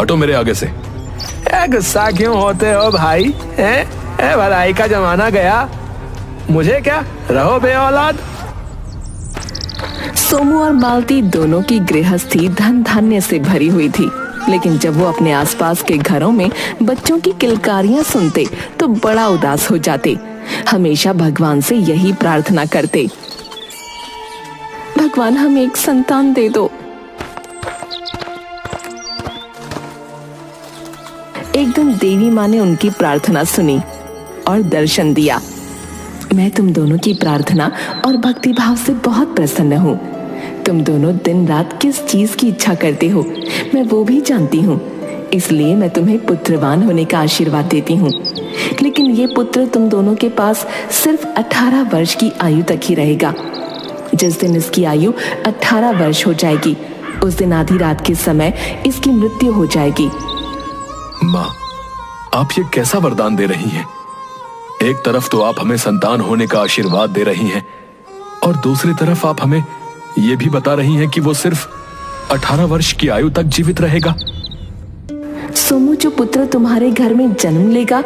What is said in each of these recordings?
हटो मेरे आगे से। गुस्सा क्यों होते हो भाई? भलाई का जमाना गया, मुझे क्या, रहो बे औलाद। सोमू और मालती दोनों की गृहस्थी धन धान्य से भरी हुई थी, लेकिन जब वो अपने आसपास के घरों में बच्चों की किलकारियां सुनते तो बड़ा उदास हो जाते। हमेशा भगवान से यही प्रार्थना करते, भगवान हमें एक संतान दे दो। एक दिन देवी माँ ने उनकी प्रार्थना सुनी और दर्शन दिया। मैं तुम दोनों की प्रार्थना और भक्ति भाव से बहुत प्रसन्न हूँ। तुम दोनों दिन रात किस चीज की इच्छा करते हो मैं वो भी जानती हूँ, इसलिए मैं तुम्हें पुत्रवान होने का आशीर्वाद देती हूँ। लेकिन ये पुत्र तुम दोनों के पास सिर्फ 18 वर्ष की आयु तक ही रहेगा। जिस दिन इसकी आयु 18 वर्ष हो जाएगी, उस दिन आधी रात के समय इसकी मृत्यु हो जाएगी। माँ, आप ये कैसा वरदान दे रही हैं? एक तरफ तो आप हमें संतान होने का आशीर्वाद दे रही हैं और दूसरी तरफ आप हमें ये भी बता रही हैं कि वो सिर्फ 18 वर्ष की आयु तक जीवित रहेगा। सोमू, जो पुत्र तुम्हारे घर में जन्म लेगा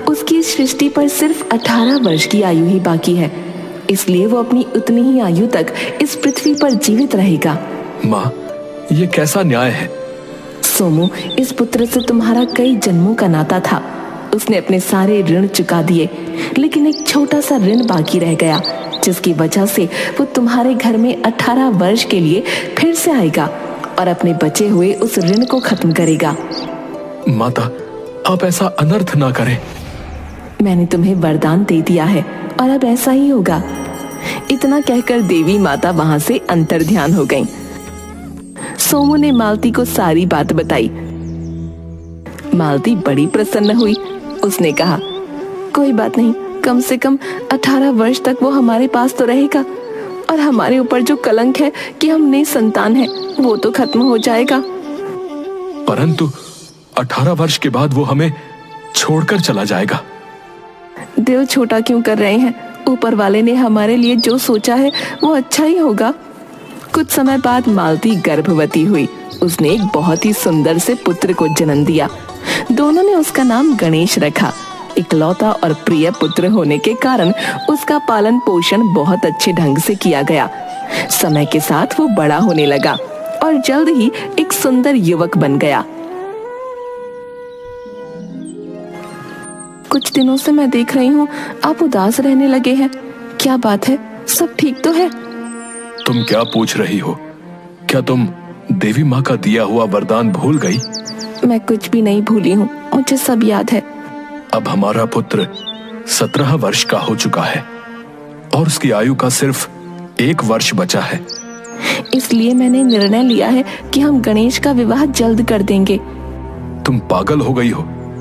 उसकी सृष्टि पर सिर्फ 18 वर्ष की आयु ही बाकी है, इसलिए वो अपनी उतनी ही आयु तक इस पृथ्वी पर जीवित रहेगा। माँ, ये कैसा न्याय है? सोमू, इस पुत्र से तुम्हारा कई जन्मों का नाता था। उसने अपने सारे ऋण चुका दिए, लेकिन एक छोटा सा ऋण बाकी रह गया, जिसकी वजह से वो तुम्हारे घर में 18 वर्ष के लिए फिर से आएगा और अपने बचे हुए उस ऋण को खत्म करेगा। माता, आप ऐसा अनर्थ ना करें। मैंने तुम्हें वरदान दे दिया है और अब ऐसा ही होगा। इतना कहकर देवी माता वहां से अंतर्ध्यान हो गईं। सोमू ने मालती को सारी बात बताई। मालती बड़ी प्रसन्न हुई। उसने कहा, कोई बात नहीं, कम से कम 18 वर्ष तक वो हमारे पास तो रहेगा और हमारे ऊपर जो कलंक है कि हम निसंतान हैं, वो तो खत्म हो जाएगा। परंतु 18 वर्ष के बाद वो हमें छोड़कर चला जाएगा। दिल छोटा क्यों कर रहे हैं? ऊपर वाले ने हमारे लिए जो सोचा है वो अच्छा ही होगा। कुछ समय बाद मालती गर्भवती हुई। उसने एक बहुत ही सुंदर से पुत्र को जन्म दिया। दोनों ने उसका नाम गणेश रखा। इकलौता और प्रिय पुत्र होने के कारण उसका पालन पोषण बहुत अच्छे ढंग से किया गया। समय के साथ वो बड़ा होने लगा और जल्द ही एक सुंदर युवक बन गया। कुछ दिनों से मैं देख रही हूँ आप उदास रहने लगे हैं। क्या बात है? सब ठीक तो है? तुम क्या पूछ रही हो? क्या तुम देवी माँ का दिया हुआ वरदान भूल गई? मैं कुछ भी नहीं भूली हूँ, मुझे सब याद है। अब हमारा पुत्र 17 वर्ष का हो चुका है और उसकी आयु का सिर्फ 1 वर्ष बचा है। इसलिए मैंने निर्णय लिया है कि हम गणेश का विवाह जल्द कर देंगे। तुम पागल हो गई हो?